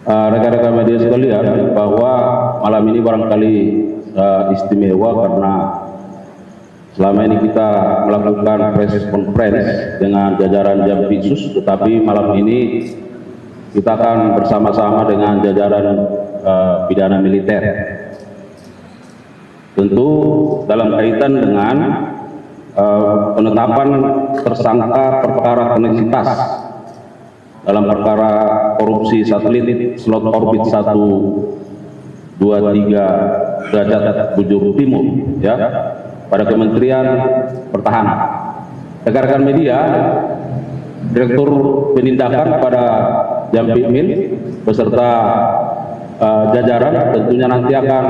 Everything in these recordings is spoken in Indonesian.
Rekan-rekan media sekalian, bahwa malam ini barangkali istimewa karena selama ini kita melakukan press conference dengan jajaran Jampitsus, tetapi malam ini kita akan bersama-sama dengan jajaran pidana militer. Tentu dalam kaitan dengan penetapan tersangka perkara koneksitas dalam perkara korupsi satelit slot orbit 123 derajat bujur timur, ya, pada Kementerian Pertahanan. Rekan-rekan media, Direktur Penindakan pada Jampitmil beserta jajaran tentunya nanti akan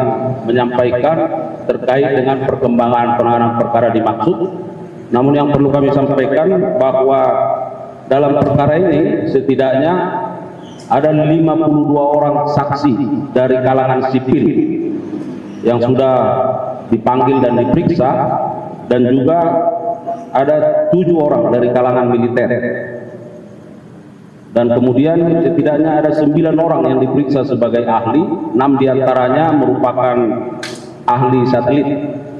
menyampaikan terkait dengan perkembangan penanganan perkara dimaksud. Namun yang perlu kami sampaikan bahwa dalam perkara ini setidaknya ada 52 orang saksi dari kalangan sipil yang sudah dipanggil dan diperiksa, dan juga ada 7 orang dari kalangan militer. Dan kemudian setidaknya ada 9 orang yang diperiksa sebagai ahli, 6 diantaranya merupakan ahli satelit,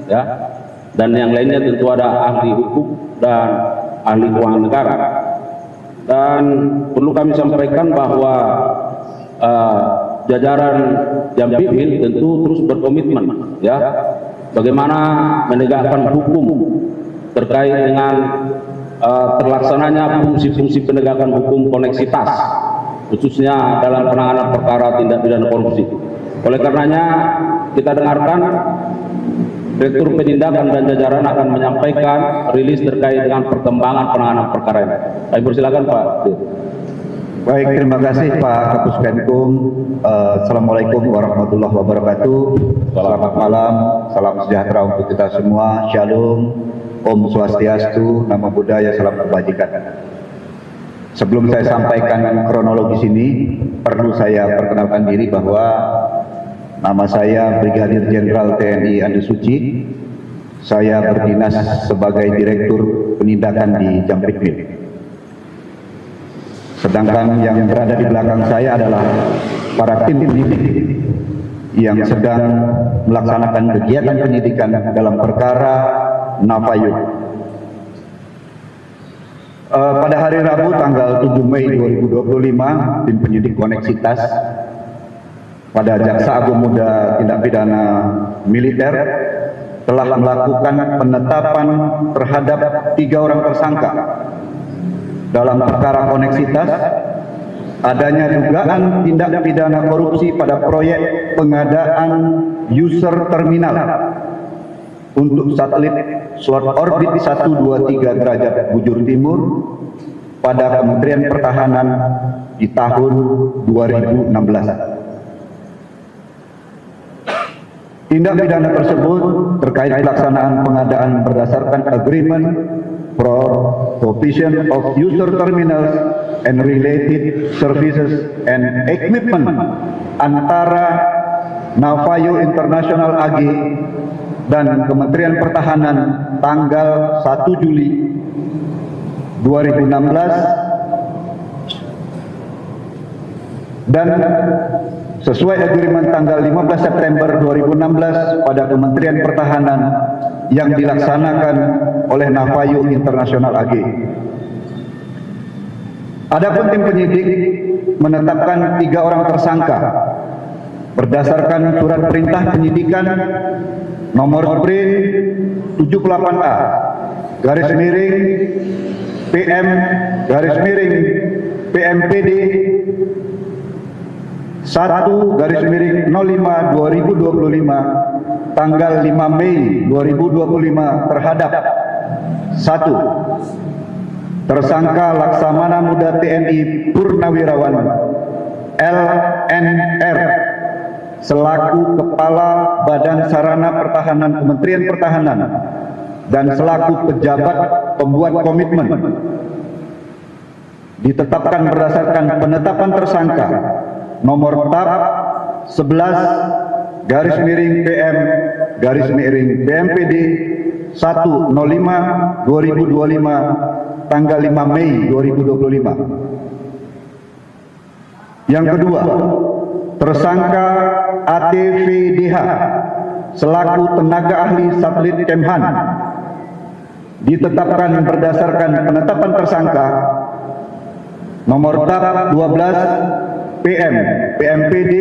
ya, dan yang lainnya tentu ada ahli hukum dan ahli keuangan negara. Dan perlu kami sampaikan bahwa jajaran Jampitmil tentu terus berkomitmen, ya, bagaimana menegakkan hukum terkait dengan terlaksananya fungsi-fungsi penegakan hukum koneksitas, khususnya dalam penanganan perkara tindak pidana korupsi. Oleh karenanya kita dengarkan Direktur Penindakan dan jajaran akan menyampaikan rilis terkait dengan perkembangan penanganan perkara ini. Kami persilakan Pak. Baik, terima kasih Pak Kapus Penkum. Assalamualaikum warahmatullahi wabarakatuh. Selamat malam, salam sejahtera untuk kita semua. Shalom, Om Swastiastu, Namo Buddhaya, salam kebajikan. Sebelum saya sampaikan kronologis ini, perlu saya perkenalkan diri bahwa nama saya Brigadir Jenderal TNI Andi Suci. Saya berdinas sebagai Direktur Penindakan di Jampitmil. Sedangkan yang berada di belakang saya adalah para tim penyidik yang sedang melaksanakan kegiatan penyidikan dalam perkara Navayu. Pada hari Rabu tanggal 7 Mei 2025, tim penyidik koneksitas pada Jaksa Agung Muda Tindak Pidana Militer telah melakukan penetapan terhadap 3 orang tersangka dalam perkara koneksitas adanya dugaan tindak pidana korupsi pada proyek pengadaan user terminal untuk satelit slot orbit 123 derajat bujur timur pada Kementerian Pertahanan di tahun 2016. Tindak pidana tersebut terkait pelaksanaan pengadaan berdasarkan agreement for provision of user terminals and related services and equipment antara Navayu International AG dan Kementerian Pertahanan tanggal 1 Juli 2016 dan sesuai agreement tanggal 15 September 2016 pada Kementerian Pertahanan yang dilaksanakan oleh Navayu International AG. Adapun tim penyidik menetapkan 3 orang tersangka berdasarkan surat perintah penyidikan nomor sprint 78A garis miring PM garis miring PMPD 1 garis miring 05 2025 tanggal 5 Mei 2025 terhadap 1. Tersangka Laksamana Muda TNI Purnawirawan LNR selaku Kepala Badan Sarana Pertahanan Kementerian Pertahanan dan selaku pejabat pembuat komitmen ditetapkan berdasarkan penetapan tersangka nomor TAP 11 garis miring PM garis miring PMPD 105 2025 tanggal 5 Mei 2025 Yang kedua, tersangka ATVDH selaku tenaga ahli satelit Kemhan ditetapkan berdasarkan penetapan tersangka nomor tab 12 PM PMPD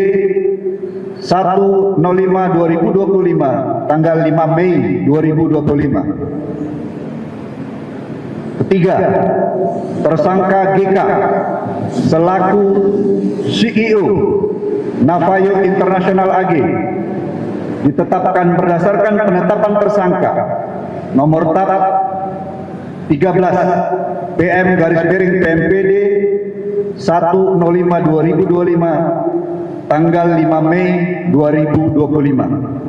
105/2025 tanggal 5 Mei 2025. Ketiga, tersangka GK selaku CEO Navayo International AG ditetapkan berdasarkan penetapan tersangka nomor tab 13 PM/PMPD 105/2025 tanggal 5 Mei 2025.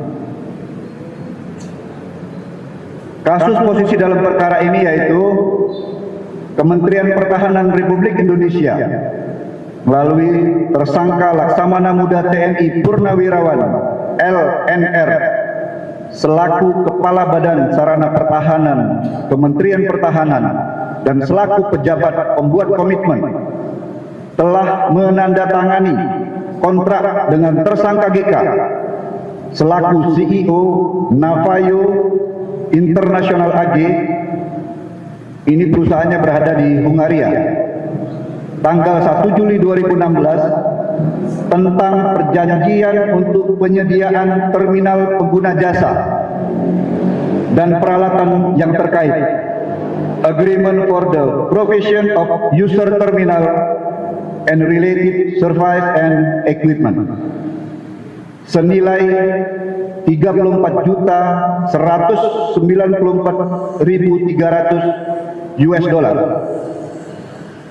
Kasus posisi dalam perkara ini yaitu Kementerian Pertahanan Republik Indonesia melalui tersangka Laksamana Muda TNI Purnawirawan LNR selaku Kepala Badan Sarana Pertahanan Kementerian Pertahanan dan selaku pejabat pembuat komitmen telah menandatangani kontrak dengan tersangka GK selaku CEO Navayo International AG. Ini perusahaannya berada di Hungaria. Tanggal 1 Juli 2016 tentang perjanjian untuk penyediaan terminal pengguna jasa dan peralatan yang terkait. Agreement for the provision of user terminal and related service and equipment senilai 34.194.300 US dollar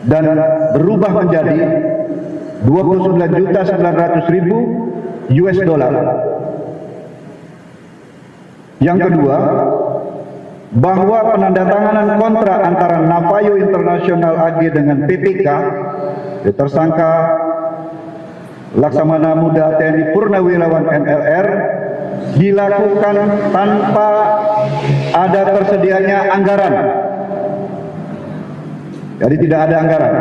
dan berubah menjadi 29.900.000 US dollar. Yang kedua, bahwa penandatanganan kontrak antara Navayo International AG dengan PPK tersangka Laksamana Muda TNI Purnawirawan NLR dilakukan tanpa ada tersedianya anggaran. Jadi tidak ada anggaran.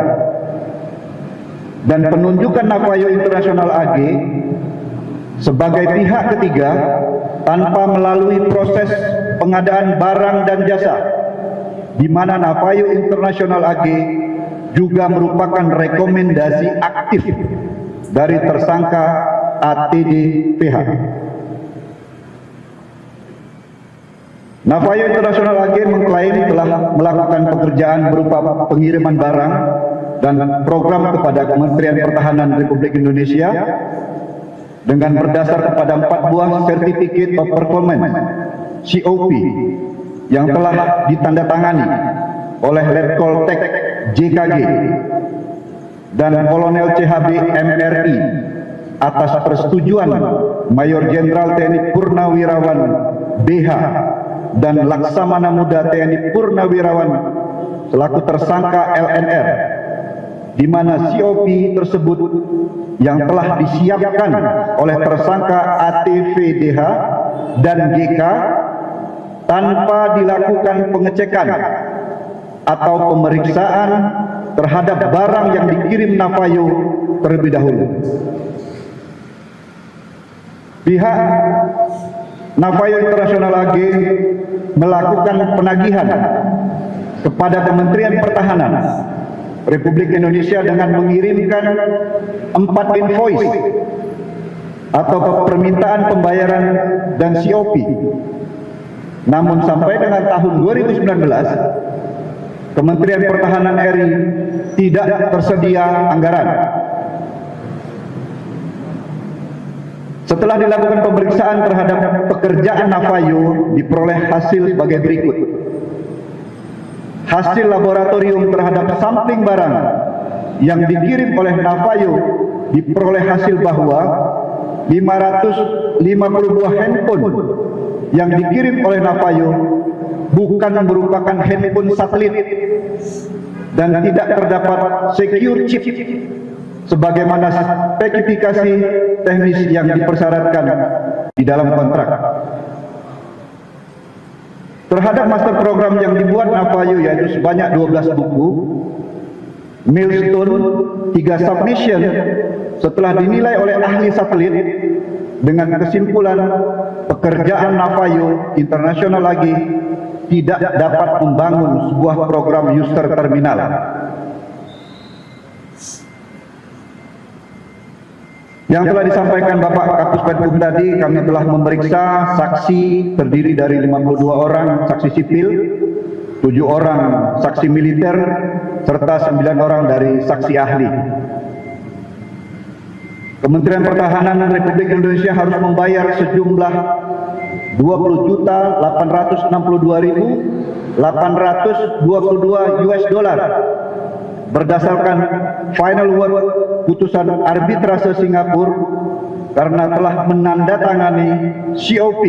Dan penunjukan Navayo International AG sebagai pihak ketiga tanpa melalui proses pengadaan barang dan jasa, di mana Navayo International AG juga merupakan rekomendasi aktif dari tersangka ATD-PH. Navayo International AG mengklaim telah melakukan pekerjaan berupa pengiriman barang dan program kepada Kementerian Pertahanan Republik Indonesia dengan berdasar kepada 4 buah Certificate of Performance COP yang telah ditandatangani oleh Letkol Tek JKG dan Kolonel CHB MRI atas persetujuan Mayor Jenderal TNI Purnawirawan BH dan Laksamana Muda TNI Purnawirawan selaku tersangka LNR, di mana COP tersebut yang telah disiapkan oleh tersangka ATVDH dan GK tanpa dilakukan pengecekan atau pemeriksaan terhadap barang yang dikirim Navayo terlebih dahulu. Pihak Navayo International AG melakukan penagihan kepada Kementerian Pertahanan Republik Indonesia dengan mengirimkan 4 invoice atau permintaan pembayaran dan COP. Namun sampai dengan tahun 2019 Kementerian Pertahanan RI tidak tersedia anggaran. Setelah dilakukan pemeriksaan terhadap pekerjaan Navayo, diperoleh hasil sebagai berikut. Hasil laboratorium terhadap sampling barang yang dikirim oleh Navayo diperoleh hasil bahwa 550 buah handphone yang dikirim oleh Navayo bukan merupakan handphone satelit dan tidak terdapat secure chip sebagaimana spesifikasi teknis yang dipersyaratkan di dalam kontrak. Terhadap master program yang dibuat Navayo yaitu sebanyak 12 buku, milestone 3 submission setelah dinilai oleh ahli satelit dengan kesimpulan pekerjaan Navayo International lagi tidak dapat membangun sebuah program user terminal. Yang telah disampaikan Bapak Kapus Penkum tadi, kami telah memeriksa saksi terdiri dari 52 orang saksi sipil, 7 orang saksi militer, serta 9 orang dari saksi ahli. Kementerian Pertahanan Republik Indonesia harus membayar sejumlah 20.862.822 US dollar berdasarkan final word putusan arbitrase Singapura karena telah menandatangani COP.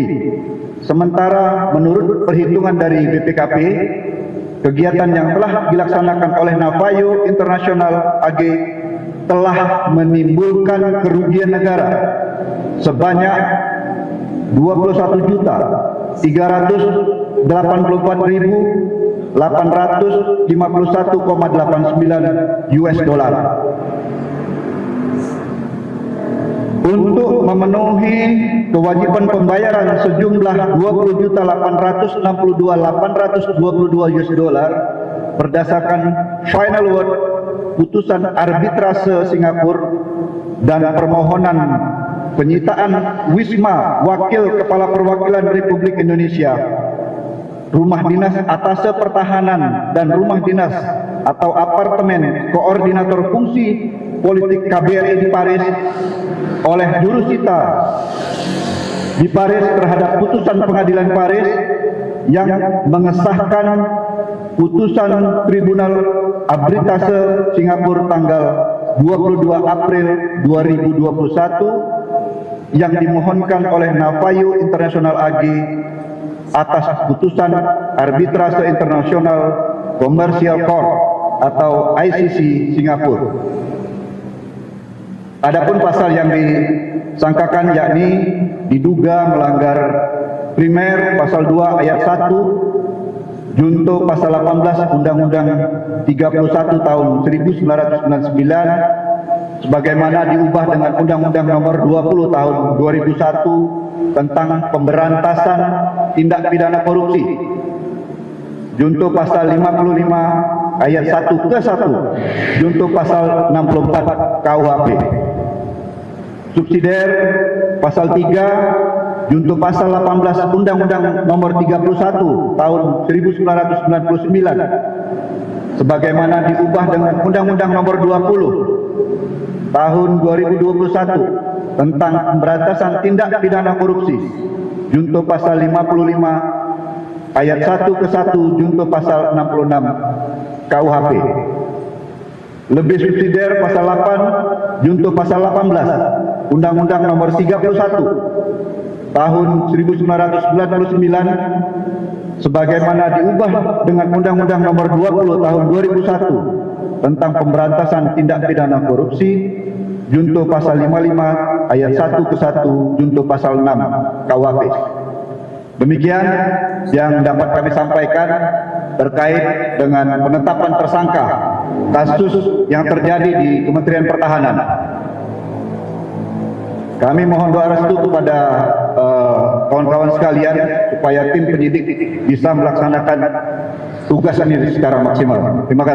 Sementara menurut perhitungan dari BPKP, kegiatan yang telah dilaksanakan oleh Navayo International AG telah menimbulkan kerugian negara sebanyak 21.384.851,89 US dollar. Untuk memenuhi kewajiban pembayaran sejumlah 20.862.822 US dollar berdasarkan final word putusan arbitrase Singapura dan permohonan penyitaan Wisma Wakil Kepala Perwakilan Republik Indonesia, Rumah Dinas Atase Pertahanan dan Rumah Dinas atau Apartemen Koordinator Fungsi Politik KBRI di Paris oleh jurusita di Paris terhadap putusan Pengadilan Paris yang mengesahkan putusan Tribunal Arbitrase Singapura tanggal 22 April 2021 yang dimohonkan oleh Navayo International AG atas putusan Arbitrase Internasional Commercial Court atau ICC Singapura. Adapun pasal yang disangkakan yakni diduga melanggar primer pasal 2 ayat 1 junto pasal 18 Undang-Undang 31 tahun 1999 sebagaimana diubah dengan Undang-Undang nomor 20 tahun 2001 tentang pemberantasan tindak pidana korupsi junto pasal 55 ayat 1 ke 1 junto pasal 64 KUHP. Subsidiar pasal 3 junto pasal 18 Undang-Undang nomor 31 tahun 1999 sebagaimana diubah dengan Undang-Undang nomor 20 tahun 2021 tentang pemberantasan tindak pidana korupsi junto pasal 55 ayat 1 ke 1 junto pasal 66 KUHP. Lebih subsidiar pasal 8 junto pasal 18 Undang-Undang nomor 31 tahun 1999 sebagaimana diubah dengan Undang-Undang nomor 20 tahun 2001 tentang pemberantasan tindak pidana korupsi junto pasal 55 ayat 1 ke 1 junto pasal 6 KUHP. Demikian yang dapat kami sampaikan terkait dengan penetapan tersangka kasus yang terjadi di Kementerian Pertahanan. Kami mohon doa restu kepada kawan-kawan sekalian supaya tim penyidik bisa melaksanakan tugas ini secara maksimal. Terima kasih.